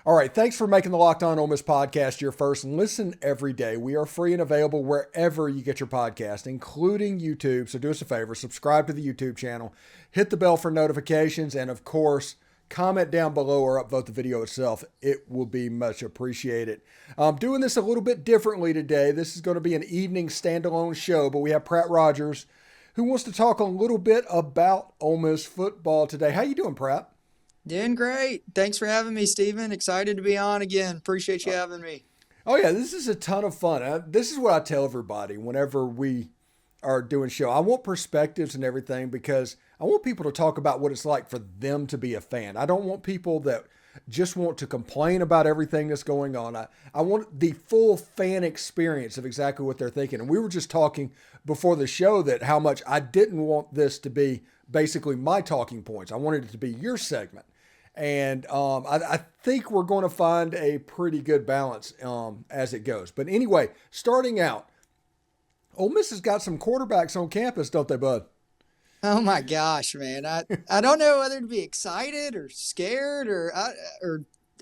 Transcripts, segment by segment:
All right, thanks for making the Locked On Ole Miss podcast your first listen every day. We are free and available wherever you get your podcast, including YouTube. So do us a favor, subscribe to the YouTube channel, hit the bell for notifications, and of course, comment down below or upvote the video itself. It will be much appreciated. I'm doing this a little bit differently today. This is going to be an evening standalone show, but we have Pratt Rogers who wants to talk a little bit about Ole Miss football today. How you doing, Pratt? Doing great. Thanks for having me, Steven. Excited to be on again. Appreciate you having me. Oh, yeah, this is a ton of fun. This is what I tell everybody whenever we are doing show. I want perspectives and everything because I want people to talk about what it's like for them to be a fan. I don't want people that just want to complain about everything that's going on. I want the full fan experience of exactly what they're thinking. And we were just talking before the show that how much I didn't want this to be basically my talking points. I wanted it to be your segment. And I think we're going to find a pretty good balance as it goes. But anyway, starting out, Ole Miss has got some quarterbacks on campus, don't they, bud? Oh my gosh, man! I don't know whether to be excited or scared or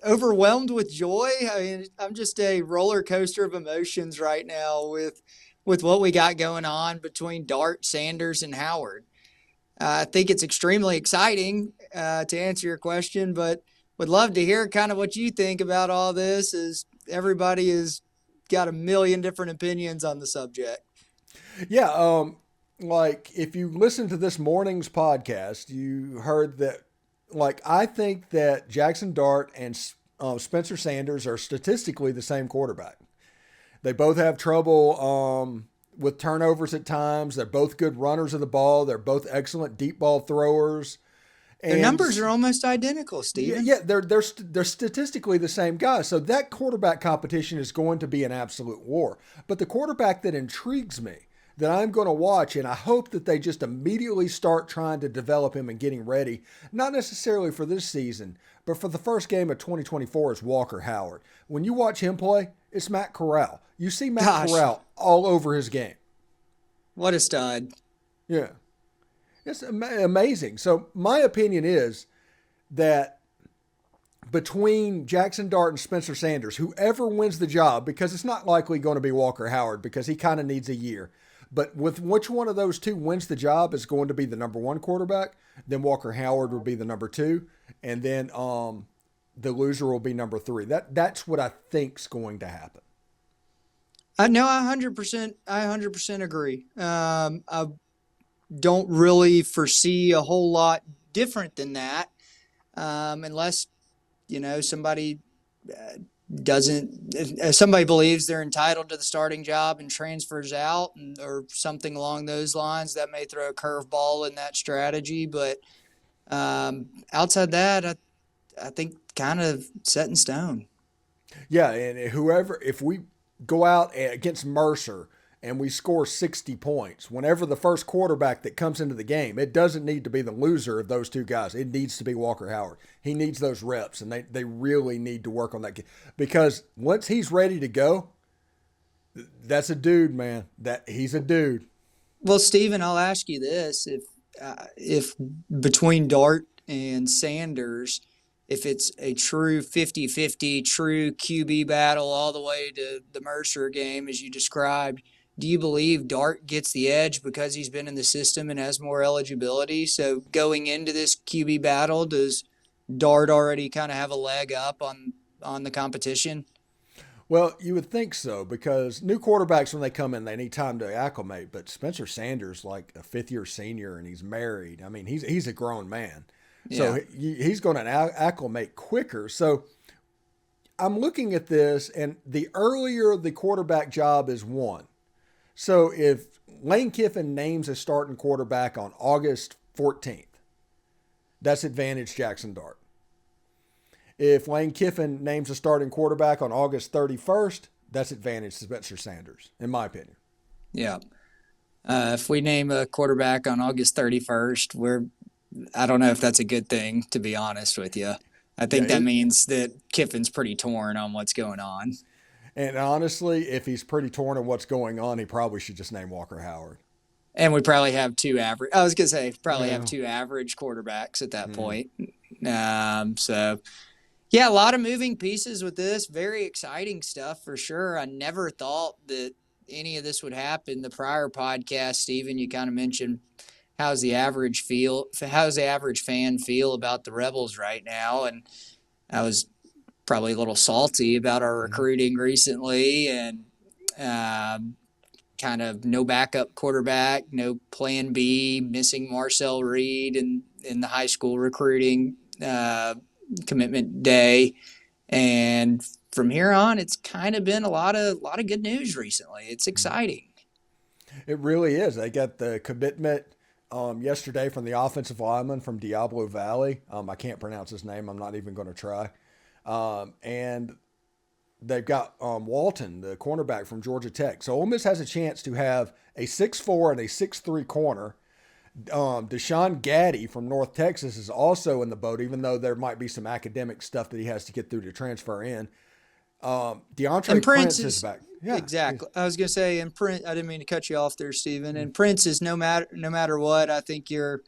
overwhelmed with joy. I mean, I'm just a roller coaster of emotions right now with what we got going on between Dart, Sanders, and Howard. I think it's extremely exciting to answer your question, but would love to hear kind of what you think about all this, as everybody has got a million different opinions on the subject. Yeah, like if you listen to this morning's podcast, you heard that, like, I think that Jackson Dart and Spencer Sanders are statistically the same quarterback. They both have trouble with turnovers at times. They're both good runners of the ball. They're both excellent deep ball throwers. Their numbers are almost identical, Steven. Yeah, they're statistically the same guys. So that quarterback competition is going to be an absolute war. But the quarterback that intrigues me, that I'm going to watch, and I hope that they just immediately start trying to develop him and getting ready, not necessarily for this season, but for the first game of 2024, is Walker Howard. When you watch him play, it's Matt Corral. You see Matt Corral all over his game. What a stud. Yeah. It's amazing. So my opinion is that between Jackson Dart and Spencer Sanders, whoever wins the job, because it's not likely going to be Walker Howard because he kind of needs a year. But with which one of those two wins the job is going to be the number one quarterback, then Walker Howard would be the number two, and then the loser will be number three. That's what I think's going to happen. I 100% agree. I don't really foresee a whole lot different than that, unless somebody if somebody believes they're entitled to the starting job and transfers out, or something along those lines. That may throw a curveball in that strategy, but outside that, I think kind of set in stone. Yeah, and if we go out against Mercer and we score 60 points, whenever the first quarterback that comes into the game, it doesn't need to be the loser of those two guys. It needs to be Walker Howard. He needs those reps, and they really need to work on that, because once he's ready to go, that's a dude, man. He's a dude. Well, Steven, I'll ask you this. If between Dart and Sanders, if it's a true 50-50, true QB battle all the way to the Mercer game, as you described, do you believe Dart gets the edge because he's been in the system and has more eligibility? So going into this QB battle, does Dart already kind of have a leg up on the competition? Well, you would think so, because new quarterbacks, when they come in, they need time to acclimate. But Spencer Sanders, like a fifth-year senior, and he's married. I mean, he's a grown man. Yeah. So he's going to acclimate quicker. So I'm looking at this, and the earlier the quarterback job is won. So if Lane Kiffin names a starting quarterback on August 14th, that's advantage Jackson Dart. If Lane Kiffin names a starting quarterback on August 31st, that's advantage Spencer Sanders, in my opinion. Yeah. If we name a quarterback on August 31st, I don't know if that's a good thing, to be honest with you. I think that means that Kiffin's pretty torn on what's going on. And honestly, if he's pretty torn on what's going on, he probably should just name Walker Howard. And we probably have two average. I was gonna say have two average quarterbacks at that point. So Yeah, a lot of moving pieces with this. Very exciting stuff for sure. I never thought that any of this would happen. The prior podcast, Stephen, you kind of mentioned how's the average fan feel about the Rebels right now, and I was probably a little salty about our Mhm. recruiting recently, and um, kind of no backup quarterback, no plan B, missing Marcel Reed in the high school recruiting commitment day. And from here on, it's kind of been a lot of good news recently. It's exciting. It really is. They got the commitment yesterday from the offensive lineman from Diablo Valley. I can't pronounce his name. I'm not even going to try. And they've got Walton, the cornerback from Georgia Tech. So Ole Miss has a chance to have a 6'4" and a 6'3" corner. Deshaun Gaddy from North Texas is also in the boat, even though there might be some academic stuff that he has to get through to transfer in. And DeAndre Prince Prince is is back. Yeah. exactly. I was gonna say, and Prince. I didn't mean to cut you off there, Stephen. And Prince is no matter what. I think your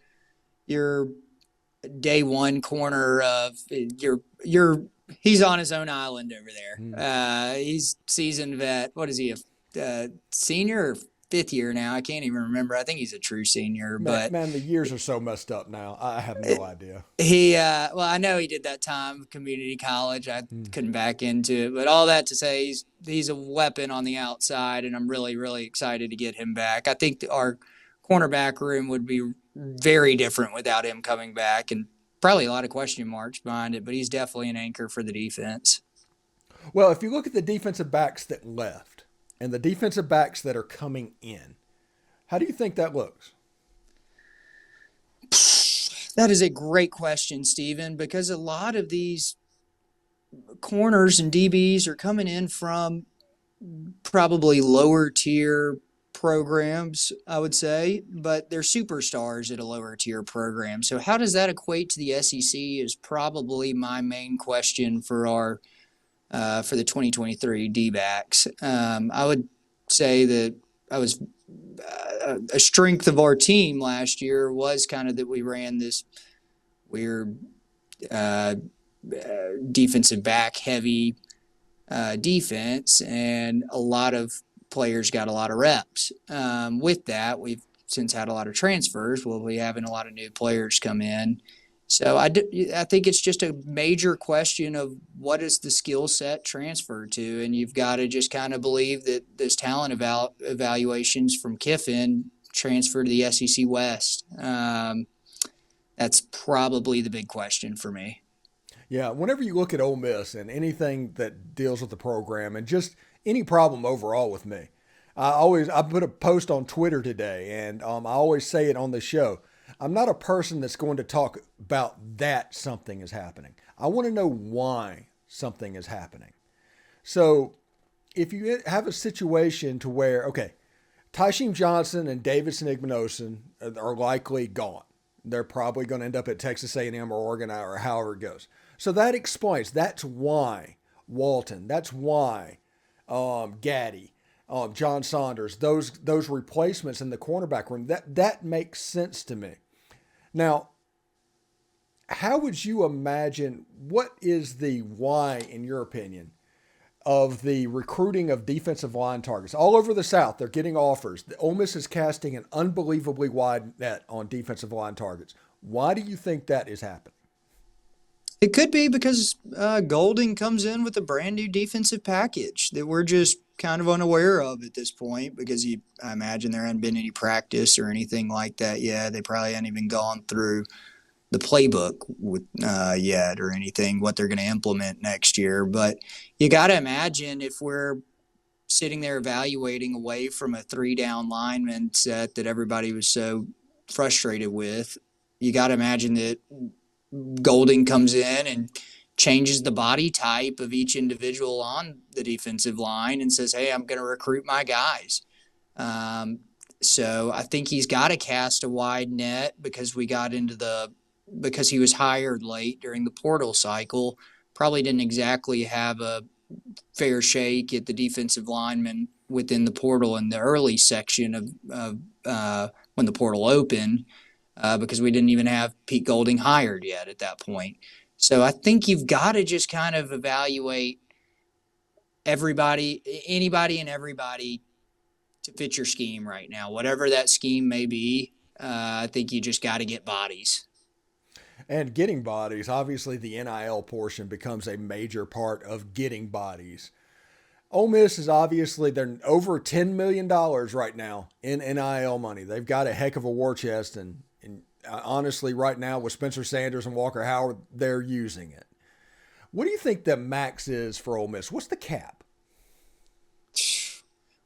day one corner of your he's on his own island over there. He's seasoned vet. What is he, a senior or fifth year now? I can't even remember. I think he's a true senior, Man, but man, the years are so messed up now. I have no idea. well, I know he did that time community college. I couldn't back into it, but all that to say, he's a weapon on the outside, and I'm really really excited to get him back. I think our cornerback room would be very different without him coming back, and probably a lot of question marks behind it. But he's definitely an anchor for the defense. Well, if you look at the defensive backs that left and the defensive backs that are coming in, how do you think that looks? That is a great question, Stephen, because a lot of these corners and DBs are coming in from probably lower tier programs, I would say, but they're superstars at a lower tier program. So how does that equate to the SEC is probably my main question for the 2023 D backs. I would say that I was a strength of our team last year was kind of that we ran this weird uh, defensive back heavy defense, and a lot of players got a lot of reps. With that, we've since had a lot of transfers. We'll be having a lot of new players come in. So I think it's just a major question of what is the skill set transferred to, and you've got to just kind of believe that those talent evaluations from Kiffin transfer to the SEC West. That's probably the big question for me. Yeah, whenever you look at Ole Miss and anything that deals with the program and just any problem overall with me, I put a post on Twitter today, and I always say it on the show. I'm not a person that's going to talk about that something is happening. I want to know why something is happening. So if you have a situation to where, okay, Tysheem Johnson and Davidson Igbinosun are likely gone. They're probably going to end up at Texas A&M or Oregon or however it goes. So that explains. That's why Walton. That's why Gaddy, John Saunders. Those replacements in the cornerback room. That makes sense to me. Now, how would you imagine? What is the why, in your opinion, of the recruiting of defensive line targets all over the South? They're getting offers. The Ole Miss is casting an unbelievably wide net on defensive line targets. Why do you think that is happening? It could be because Golding comes in with a brand new defensive package that we're just kind of unaware of at this point because I imagine there hadn't been any practice or anything like that yet. They probably hadn't even gone through the playbook yet or anything, what they're going to implement next year. But you got to imagine if we're sitting there evaluating away from a three down lineman set that everybody was so frustrated with, you got to imagine that Golding comes in and changes the body type of each individual on the defensive line and says, hey, I'm going to recruit my guys. Um, so I think he's got to cast a wide net because because he was hired late during the portal cycle, probably didn't exactly have a fair shake at the defensive lineman within the portal in the early section of when the portal opened because we didn't even have Pete Golding hired yet at that point. So I think you've got to just kind of evaluate anybody and everybody to fit your scheme right now, whatever that scheme may be. I think you just got to get bodies. And getting bodies, obviously the NIL portion becomes a major part of getting bodies. Ole Miss is obviously, they're over $10 million right now in NIL money. They've got a heck of a war chest, and honestly, right now with Spencer Sanders and Walker Howard, they're using it. What do you think the max is for Ole Miss? What's the cap?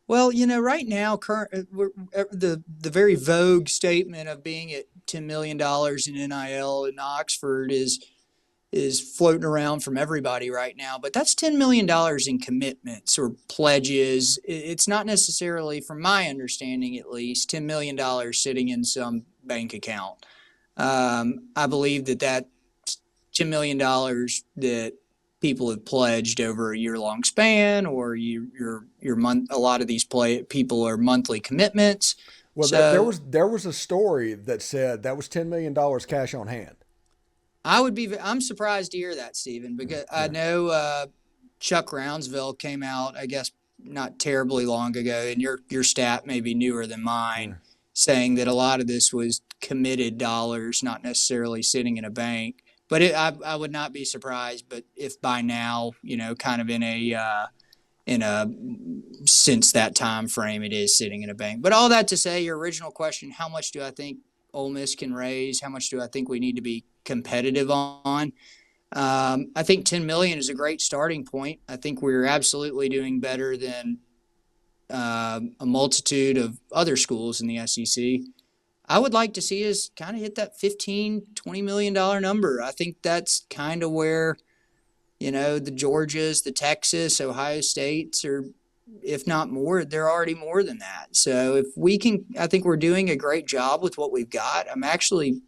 Well, right now, the very vogue statement of being at $10 million in NIL in Oxford is floating around from everybody right now. But that's $10 million in commitments or pledges. It's not necessarily, from my understanding at least, $10 million sitting in some bank account. I believe that $10 million that people have pledged over a year-long span, or your month. A lot of these people are monthly commitments. Well, So there was a story that said that was $10 million cash on hand. I'm surprised to hear that, Stephen, because I Yeah. know Chuck Rounsville came out, I guess, not terribly long ago, and your stat may be newer than Yeah. mine, saying that a lot of this was committed dollars, not necessarily sitting in a bank. But I would not be surprised, but if by now, kind of in a since that time frame, it is sitting in a bank. But all that to say, your original question: how much do I think Ole Miss can raise? How much do I think we need to be competitive on? I think 10 million is a great starting point. I think we're absolutely doing better than a multitude of other schools in the SEC. I would like to see us kind of hit that 15, $20 million number. I think that's kind of where, the Georgias, the Texas, Ohio States are, if not more, they're already more than that. So if we can, I think we're doing a great job with what we've got. I'm actually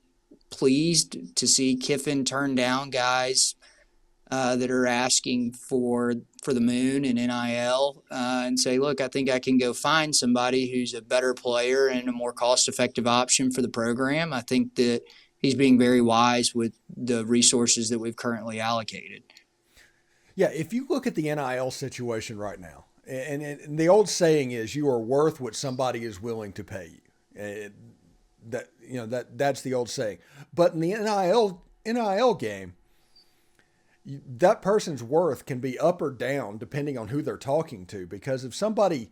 pleased to see Kiffin turn down guys that are asking for the moon and NIL and say, look, I think I can go find somebody who's a better player and a more cost-effective option for the program. I think that he's being very wise with the resources that we've currently allocated. Yeah, if you look at the NIL situation right now, and the old saying is, you are worth what somebody is willing to pay you. That's the old saying. But in the NIL game, that person's worth can be up or down depending on who they're talking to. Because if somebody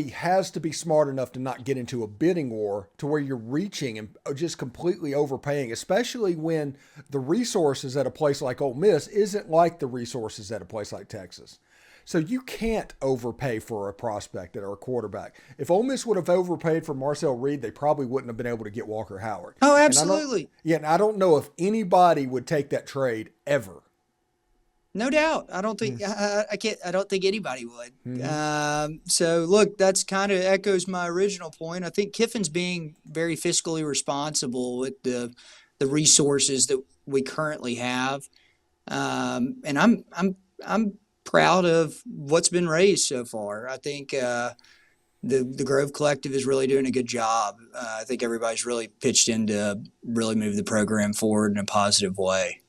has to be smart enough to not get into a bidding war to where you're reaching and just completely overpaying, especially when the resources at a place like Ole Miss isn't like the resources at a place like Texas. So you can't overpay for a prospect or a quarterback. If Ole Miss would have overpaid for Marcel Reed, they probably wouldn't have been able to get Walker Howard. Oh, And absolutely. I don't know if anybody would take that trade ever. No doubt. I don't think I can't. I don't think anybody would. Mm-hmm. So look, that's kind of echoes my original point. I think Kiffin's being very fiscally responsible with the resources that we currently have, and I'm proud of what's been raised so far. I think the Grove Collective is really doing a good job. I think everybody's really pitched in to really move the program forward in a positive way.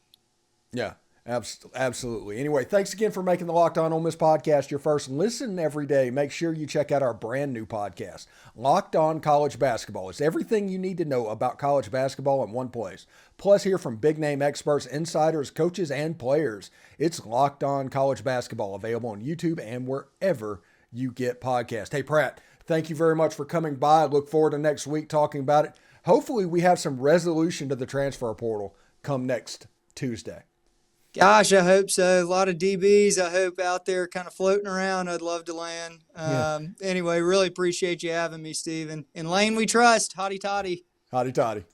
Yeah. Absolutely. Anyway, thanks again for making the Locked On Ole Miss podcast your first listen every day. Make sure you check out our brand new podcast, Locked On College Basketball. It's everything you need to know about college basketball in one place. Plus, hear from big name experts, insiders, coaches, and players. It's Locked On College Basketball, available on YouTube and wherever you get podcasts. Hey, Pratt, thank you very much for coming by. I look forward to next week talking about it. Hopefully, we have some resolution to the transfer portal come next Tuesday. Gosh, I hope so. A lot of DBs, I hope, out there kind of floating around. I'd love to land. Anyway, really appreciate you having me, Stephen. In Lane we trust. Hotty toddy. Hotty toddy.